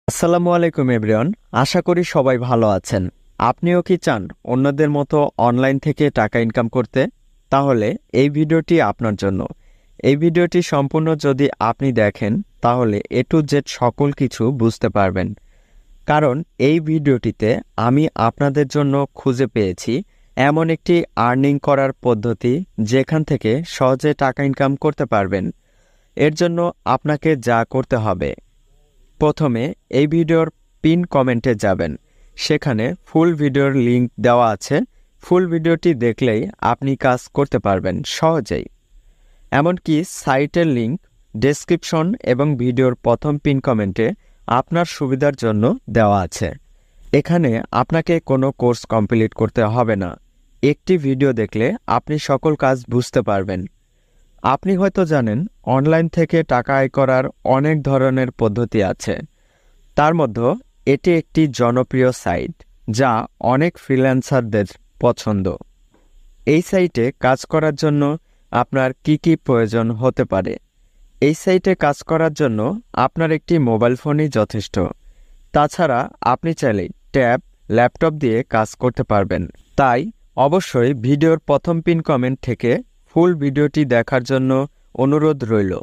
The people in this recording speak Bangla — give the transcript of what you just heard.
আসসালামু আলাইকুম এভরিওয়ান। আশা করি সবাই ভালো আছেন। আপনিও কি চান অন্যদের মতো অনলাইন থেকে টাকা ইনকাম করতে? তাহলে এই ভিডিওটি আপনার জন্য। এই ভিডিওটি সম্পূর্ণ যদি আপনি দেখেন তাহলে এ টু জেড সকল কিছু বুঝতে পারবেন। কারণ এই ভিডিওটিতে আমি আপনাদের জন্য খুঁজে পেয়েছি এমন একটি আর্নিং করার পদ্ধতি যেখান থেকে সহজে টাকা ইনকাম করতে পারবেন। এর জন্য আপনাকে যা করতে হবে, প্রথমে এই ভিডিওর পিন কমেন্টে যাবেন। সেখানে ফুল ভিডিওর লিংক দেওয়া আছে। ফুল ভিডিওটি দেখলেই আপনি কাজ করতে পারবেন সহজেই। এমনকি সাইটের লিংক ডেসক্রিপশন এবং ভিডিওর প্রথম পিন কমেন্টে আপনার সুবিধার জন্য দেওয়া আছে। এখানে আপনাকে কোনো কোর্স কমপ্লিট করতে হবে না। একটি ভিডিও দেখলে আপনি সকল কাজ বুঝতে পারবেন। আপনি হয়তো জানেন অনলাইন থেকে টাকা আয় করার অনেক ধরনের পদ্ধতি আছে। তার মধ্যে এটি একটি জনপ্রিয় সাইট যা অনেক ফ্রিল্যান্সারদের পছন্দ। এই সাইটে কাজ করার জন্য আপনার কি কি প্রয়োজন হতে পারে? এই সাইটে কাজ করার জন্য আপনার একটি মোবাইল ফোনই যথেষ্ট। তাছাড়া আপনি চাইলে ট্যাব, ল্যাপটপ দিয়ে কাজ করতে পারবেন। তাই অবশ্যই ভিডিওর প্রথম পিন কমেন্ট থেকে ফুল ভিডিওটি দেখার জন্য অনুরোধ রইল।